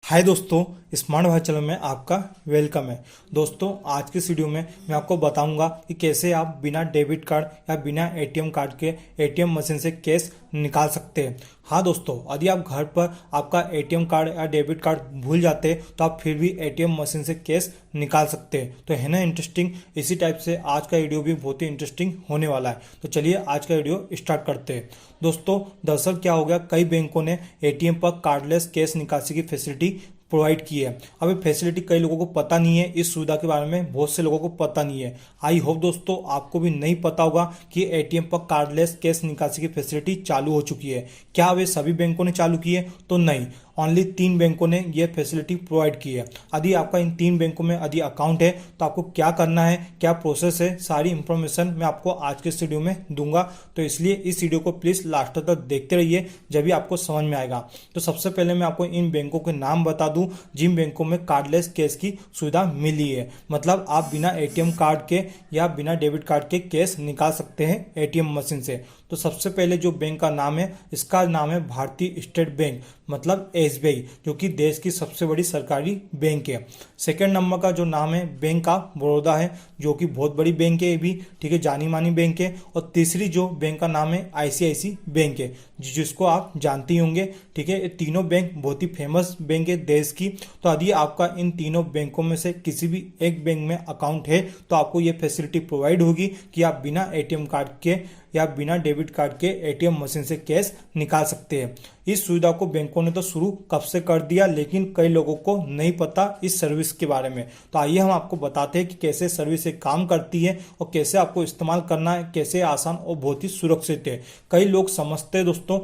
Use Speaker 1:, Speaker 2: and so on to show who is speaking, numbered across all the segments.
Speaker 1: हाय दोस्तों, स्मार्ट भाई चैनल में आपका वेलकम है। दोस्तों, आज के इस वीडियो में मैं आपको बताऊंगा कि कैसे आप बिना डेबिट कार्ड या बिना एटीएम कार्ड के एटीएम मशीन से कैश निकाल सकते हैं। हाँ दोस्तों, यदि आप घर पर आपका एटीएम कार्ड या डेबिट कार्ड भूल जाते हैं तो आप फिर भी एटीएम मशीन से कैश निकाल सकते हैं। तो है ना इंटरेस्टिंग। इसी टाइप से आज का वीडियो भी बहुत ही इंटरेस्टिंग होने वाला है। तो चलिए आज का वीडियो स्टार्ट करते हैं। दोस्तों, दरअसल क्या हो गया, कई बैंकों ने एटीएम पर कार्डलेस कैश निकासी की फैसिलिटी प्रोवाइड की है। अब ये फैसिलिटी कई लोगों को पता नहीं है, इस सुविधा के बारे में बहुत से लोगों को पता नहीं है। आई होप दोस्तों आपको भी नहीं पता होगा कि एटीएम पर कार्डलेस कैश निकासी की फैसिलिटी चालू हो चुकी है। क्या वे सभी बैंकों ने चालू की है? तो नहीं, ओनली 3 बैंकों ने यह फैसिलिटी प्रोवाइड की है। यदि आपका इन 3 बैंकों में यदि अकाउंट है तो आपको क्या करना है, क्या प्रोसेस है, सारी इंफॉर्मेशन मैं आपको आज के इस वीडियो में दूंगा। तो इसलिए इस वीडियो को प्लीज लास्ट तक देखते रहिए, जब भी आपको समझ में आएगा। तो सबसे पहले मैं आपको इन बैंकों के नाम बता दूं जिन बैंकों में कार्डलेस कैश की सुविधा मिली है। मतलब आप बिना एटीएम कार्ड के या बिना डेबिट कार्ड के कैश निकाल सकते हैं एटीएम मशीन से। तो सबसे पहले जो बैंक का नाम है, इसका नाम है भारतीय स्टेट बैंक, मतलब एसबीआई, जो कि देश की सबसे बड़ी सरकारी बैंक है। सेकंड नंबर का जो नाम है बैंक ऑफ बड़ौदा है, जो कि बहुत बड़ी बैंक है, ये भी ठीक है, जानी मानी बैंक है। और तीसरी जो बैंक का नाम है आईसीआईसी बैंक है, जिसको आप जानते ही होंगे। ठीक है, ये तीनों बैंक बहुत ही फेमस बैंक है देश की। तो यदि आपका इन तीनों बैंकों में से किसी भी एक बैंक में अकाउंट है तो आपको ये फैसिलिटी प्रोवाइड होगी कि आप बिना एटीएम कार्ड के या बिना डेबिट कार्ड के एटीएम मशीन से कैश निकाल सकते हैं। इस सुविधा को बैंकों ने तो शुरू कब से कर दिया, लेकिन कई लोगों को नहीं पता इस सर्विस के बारे में। तो आइए हम आपको बताते हैं कि कैसे सर्विस एक काम करती है और कैसे आपको इस्तेमाल करना है, कैसे आसान और बहुत ही सुरक्षित है। कई लोग समझते हैं दोस्तों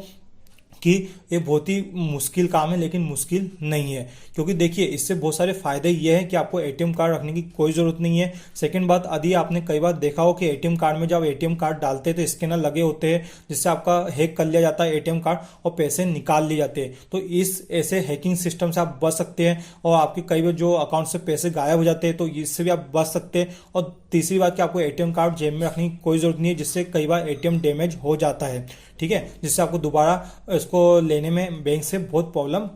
Speaker 1: कि ये बहुत ही मुश्किल काम है, लेकिन मुश्किल नहीं है। क्योंकि देखिए, इससे बहुत सारे फायदे ये हैं कि आपको एटीएम कार्ड रखने की कोई ज़रूरत नहीं है। सेकंड बात, यदि आपने कई बार देखा हो कि एटीएम कार्ड में जब एटीएम कार्ड डालते हैं तो स्कैनर लगे होते हैं, जिससे आपका हैक कर लिया जाता है एटीएम कार्ड और पैसे निकाल लिए जाते हैं। तो इस ऐसे हैकिंग सिस्टम से आप बच सकते हैं और आपके कई बार जो अकाउंट से पैसे गायब हो जाते हैं, तो इससे भी आप बच सकते हैं। और तीसरी बात कि आपको एटीएम कार्ड जेब में रखने की कोई ज़रूरत नहीं है, जिससे कई बार एटीएम डैमेज हो जाता है। ठीक है, जिससे आपको दोबारा इसको लेने में बैंक से बहुत प्रॉब्लम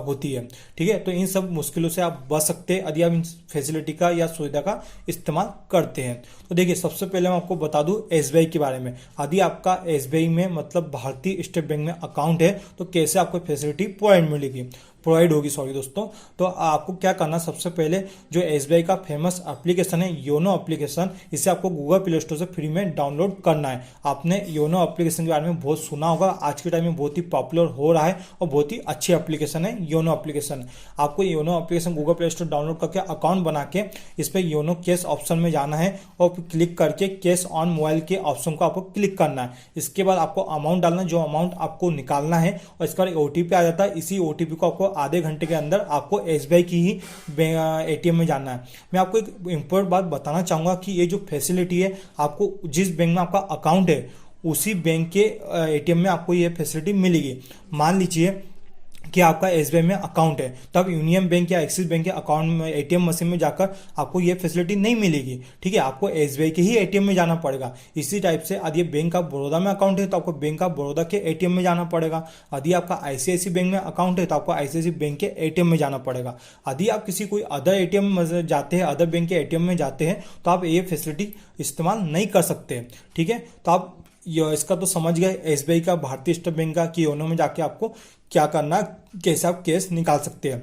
Speaker 1: होती है। ठीक है, तो इन सब मुश्किलों से आप बच सकते हैं यदि आप इन फैसिलिटी का या सुविधा का इस्तेमाल करते हैं। तो देखिए, सबसे पहले मैं आपको बता दूं एसबीआई के बारे में। यदि आपका एसबीआई में मतलब भारतीय स्टेट बैंक में अकाउंट है तो कैसे आपको फैसिलिटी प्रोवाइड होगी दोस्तों। तो आपको क्या करना, सबसे पहले जो एसबीआई का फेमस एप्लीकेशन है योनो एप्लीकेशन, इसे आपको गूगल प्ले स्टोर से फ्री में डाउनलोड करना है। आपने योनो एप्लीकेशन के बारे में बहुत सुना होगा, आज के टाइम में बहुत ही पॉपुलर हो रहा है और बहुत ही अच्छी एप्लीकेशन है योनो एप्लीकेशन। आपको YONO application Google play store download करके अकाउंट बना के इस पर योनो कैश ऑप्शन में जाना है और क्लिक करके कैश ऑन मोबाइल के ऑप्शन को आपको क्लिक करना है। इसके बाद आपको अमाउंट डालना है, जो अमाउंट आपको निकालना है, और इसका ओटीपी आ जाता है। इसी ओटीपी को आपको आधे घंटे के अंदर आपको एसबीआई की ही एटीएम में जाना है। मैं आपको एक इंपॉर्टेंट बात बताना चाहूंगा कि ये जो फैसिलिटी है, आपको जिस बैंक में आपका अकाउंट है उसी बैंक के एटीएम में आपको ये फैसिलिटी मिलेगी। मान लीजिए कि आपका एसबीआई में अकाउंट है, तब यूनियन बैंक या एक्सिस बैंक के अकाउंट में एटीएम मशीन में जाकर आपको ये फैसिलिटी नहीं मिलेगी। ठीक है, आपको एसबीआई के ही एटीएम में जाना पड़ेगा। इसी टाइप से यदि बैंक ऑफ बड़ौदा में अकाउंट है तो आपको बैंक ऑफ बड़ौदा के एटीएम में जाना पड़ेगा। यदि आपका आईसीआईसी बैंक में अकाउंट है तो आपको आईसीआईसी बैंक के एटीएम में जाना पड़ेगा। यदि आप किसी कोई अदर एटीएम में जाते हैं, अदर बैंक के एटीएम में जाते हैं, तो आप ये फैसिलिटी इस्तेमाल नहीं कर सकते। ठीक है, तो आप इसका तो समझ गए एसबीआई का, भारतीय स्टेट बैंक का, कि योनो में जाके आपको क्या करना, कैसे आप कैश निकाल सकते हैं।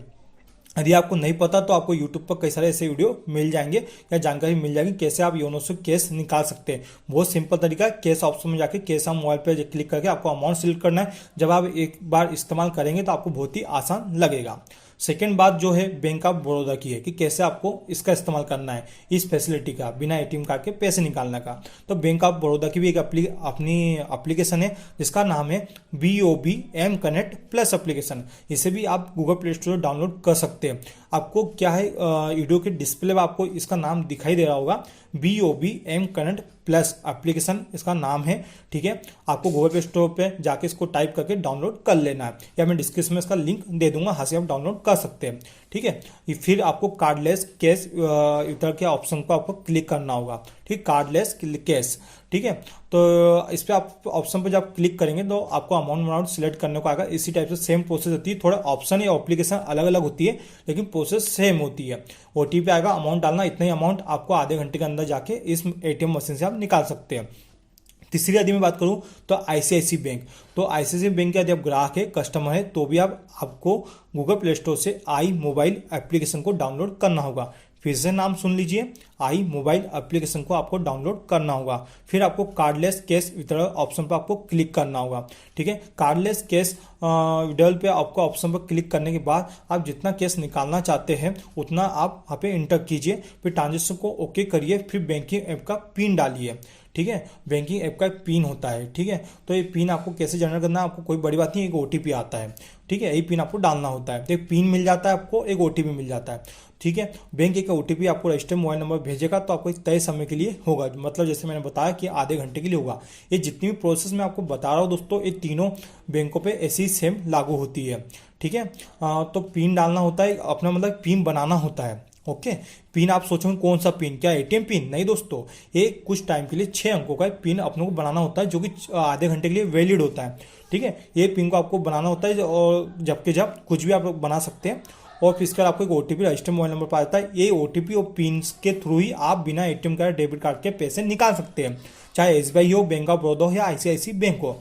Speaker 1: यदि आपको नहीं पता तो आपको यूट्यूब पर कई सारे ऐसे वीडियो मिल जाएंगे या जानकारी मिल जाएगी कैसे आप योनो से कैश निकाल सकते हैं। बहुत सिंपल तरीका है, कैश ऑप्शन में जाके कैश ऑन मोबाइल पर क्लिक करके आपको अमाउंट सिलेक्ट करना है। जब आप एक बार इस्तेमाल करेंगे तो आपको बहुत ही आसान लगेगा। सेकेंड बात जो है बैंक ऑफ बड़ौदा की है कि कैसे आपको इसका इस्तेमाल करना है, इस फैसिलिटी का, बिना एटीएम कार्ड के पैसे निकालने का। तो बैंक ऑफ बड़ौदा की भी एक अपनी एप्लीकेशन है जिसका नाम है BOBM कनेक्ट प्लस एप्लीकेशन। इसे भी आप गूगल प्ले स्टोर से डाउनलोड कर सकते हैं। आपको क्या है, वीडियो के डिस्प्ले में आपको इसका नाम दिखाई दे रहा होगा, BOBM कनेक्ट प्लस एप्लीकेशन इसका नाम है। ठीक है, आपको गूगल प्ले स्टोर पे जाके इसको टाइप करके डाउनलोड कर लेना है, या मैं डिस्क्रिप्शन में इसका लिंक दे दूंगा, वहां से आप डाउनलोड कर कर सकते हैं। ठीक है, फिर आपको कार्डलेस कैश विड्रॉल के ऑप्शन को आपको क्लिक करना होगा। ठीक, कार्डलेस कैश। ठीक है, तो इस पे आप ऑप्शन पे जब क्लिक करेंगे तो आपको अमाउंट सिलेक्ट करने को आएगा। इसी टाइप से सेम प्रोसेस होती है, थोड़ा ऑप्शन या एप्लीकेशन अलग अलग होती है लेकिन प्रोसेस सेम होती है। ओटीपी आएगा, अमाउंट डालना, इतना ही अमाउंट आपको आधे घंटे के अंदर जाके इस एटीएम मशीन से आप निकाल सकते हैं। तीसरी यदि मैं बात करूं तो आईसीआईसीआई बैंक। तो आईसीआईसीआई बैंक के यदि आप ग्राहक है, कस्टमर है, तो भी आपको गूगल प्ले स्टोर से आई मोबाइल एप्लीकेशन को डाउनलोड करना होगा। फिर से नाम सुन लीजिए, आई मोबाइल एप्लीकेशन को आपको डाउनलोड करना होगा। फिर आपको कार्डलेस कैश विड्रॉल ऑप्शन पर आपको क्लिक करना होगा। ठीक है, कार्डलेस कैश विड्रॉल पे आपको ऑप्शन पर क्लिक करने के बाद आप जितना कैश निकालना चाहते हैं उतना आप यहाँ पे इंटर कीजिए। फिर ट्रांजेक्शन को ओके करिए, फिर बैंकिंग ऐप का पिन डालिए। ठीक है, बैंकिंग ऐप का एक पिन होता है। ठीक है, तो ये पिन आपको कैसे जनरेट करना है, आपको कोई बड़ी बात नहीं, एक ओटीपी आता है। ठीक है, यही पिन आपको डालना होता है। तो एक पिन मिल जाता है आपको, एक ओटीपी मिल जाता है। ठीक है, बैंक एक ओटीपी आपको रजिस्टर्ड मोबाइल नंबर भेजेगा, तो आपको एक तय समय के लिए होगा, मतलब जैसे मैंने बताया कि आधे घंटे के लिए होगा। ये जितनी भी प्रोसेस मैं आपको बता रहा हूँ दोस्तों, ये तीनों बैंकों पे ऐसी सेम लागू होती है। ठीक है, तो पिन डालना होता है अपना, मतलब पिन बनाना होता है। ओके, पिन आप सोचोगे कौन सा पिन, क्या एटीएम पिन? नहीं दोस्तों, ये कुछ टाइम के लिए 6 अंकों का पिन अपने को बनाना होता है, जो कि आधे घंटे के लिए वैलिड होता है। ठीक है, ये पिन को आपको बनाना होता है, और जबकि जब कुछ भी आप लोग बना सकते हैं। और फिर इसके बाद आपको एक ओटीपी रजिस्टर्ड मोबाइल नंबर पर आता है। ये ओटीपी और पिन के थ्रू ही आप बिना एटीएम कार्ड, डेबिट कार्ड के पैसे निकाल सकते हैं, चाहे एसबीआई हो, बैंक ऑफ बड़ौदा हो या आईसीआईसीआई बैंक हो।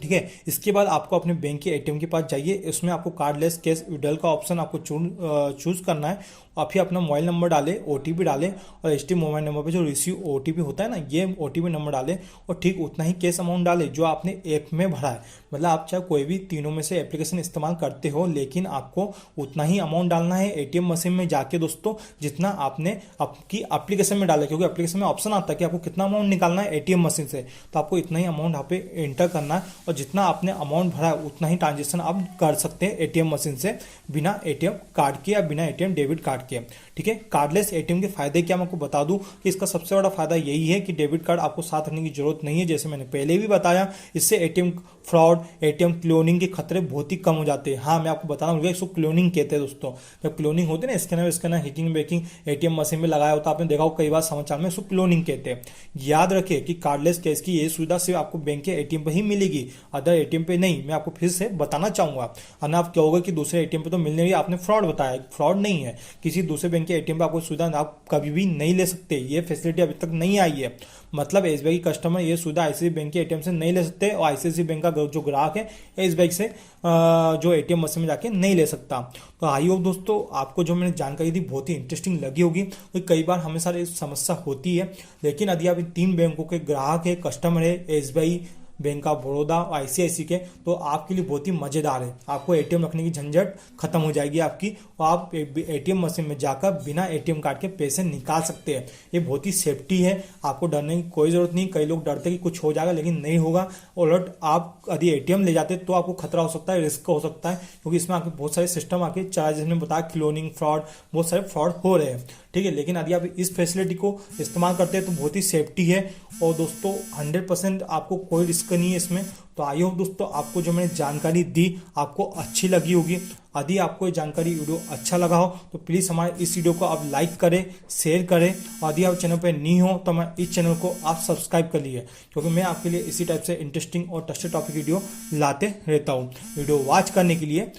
Speaker 1: ठीक है, इसके बाद आपको अपने बैंक के एटीएम के पास जाइए, उसमें आपको कार्डलेस कैश विड्रॉल का ऑप्शन आपको चूज करना है। आप ही अपना मोबाइल नंबर डालें, ओटीपी डालें, और रजिस्टर्ड मोबाइल नंबर पे जो रिसीव ओटीपी होता है ना, ये ओटीपी नंबर डालें, और ठीक उतना ही कैश अमाउंट डालें जो आपने ऐप में भरा है। मतलब आप चाहे कोई भी तीनों में से एप्लीकेशन इस्तेमाल करते हो, लेकिन आपको उतना ही अमाउंट डालना है एटीएम मशीन में जाके दोस्तों, जितना आपने आपकी एप्लीकेशन में डाला, क्योंकि एप्लीकेशन में ऑप्शन आता है कि आपको कितना अमाउंट निकालना है एटीएम मशीन से। तो आपको इतना ही अमाउंट यहाँ पे एंटर करना है, और जितना आपने अमाउंट भरा है उतना ही ट्रांजेक्शन आप कर सकते हैं एटीएम मशीन से, बिना एटीएम कार्ड के या बिना एटीएम डेबिट कार्ड के। ठीक है, कार्डलेस एटीएम के फायदे क्या, मैं आपको बता दूं कि इसका सबसे बड़ा फायदा यही है कि डेबिट कार्ड आपको साथ रखने की जरूरत नहीं है। जैसे मैंने पहले भी बताया, इससे एटीएम फ्रॉड, एटीएम क्लोनिंग के खतरे बहुत ही कम हो जाते हैं। हाँ, मैं आपको बताना भूल गया, इसको क्लोनिंग कहते हैं दोस्तों। जब क्लोनिंग होती है ना, scanner hacking banking ATM machine में लगाया होता है, आपने देखा हो कई बार समाचार में, इसको क्लोनिंग कहते हैं। याद रखिए कि कार्डलेस कैश की ये सुविधा सिर्फ आपको बैंक के एटीएम पर ही मिलेगी, अदर एटीएम पे नहीं। मैं आपको फिर से बताना चाहूंगा, वरना आप क्या होगा कि दूसरे एटीएम पे तो मिलने ही, आपने फ्रॉड बताया, फ्रॉड नहीं है। किसी दूसरे बैंक के एटीएम पे आपको सुविधा आप कभी भी नहीं ले सकते, ये फैसिलिटी अभी तक नहीं आई है। मतलब एसबीआई कस्टमर ये सुविधा आईसीआईसीआई बैंक के एटीएम से नहीं ले सकते, और आईसीआईसीआई बैंक का जो ग्राहक है एसबीआई से जो एटीएम मशीन में जाके नहीं ले सकता। तो आई होप दोस्तों आपको जो मैंने जानकारी दी बहुत ही इंटरेस्टिंग लगी होगी, क्योंकि कई बार हमें सारी समस्या होती है। लेकिन यदि आप इन 3 बैंकों के ग्राहक है, कस्टमर है, SBI, bank of Baroda, ICIC के, तो आपके लिए बहुत ही मजेदार है। आपको एटीएम रखने की झंझट खत्म हो जाएगी आपकी, और आप एटीएम मशीन में जाकर बिना एटीएम कार्ड के पैसे निकाल सकते हैं। ये बहुत ही सेफ्टी है, आपको डरने की कोई जरूरत नहीं। कई लोग डरते कि कुछ हो जाएगा, लेकिन नहीं होगा। उलट आप यदि एटीएम ले जाते तो आपको खतरा हो सकता है, रिस्क हो सकता है, क्योंकि इसमें आपके बहुत सारे सिस्टम आके चाहे, जैसे बताया क्लोनिंग, फ्रॉड, बहुत सारे फ्रॉड हो रहे हैं। ठीक है, लेकिन यदि आप इस फैसिलिटी को इस्तेमाल करते हैं तो बहुत ही सेफ्टी है, और दोस्तों 100% आपको कोई रिस्क नहीं है इसमें। तो आई होप दोस्तों आपको जो मैंने जानकारी दी आपको अच्छी लगी होगी। यदि आपको ये जानकारी वीडियो अच्छा लगा हो तो प्लीज़ हमारे इस वीडियो को आप लाइक करें, शेयर करें, और यदि आप चैनल पर नहीं हो तो हमारे इस चैनल को आप सब्सक्राइब कर लीजिए, क्योंकि मैं आपके लिए इसी टाइप से इंटरेस्टिंग और ट्रस्टेड टॉपिक वीडियो लाते रहता हूँ। वीडियो वॉच करने के लिए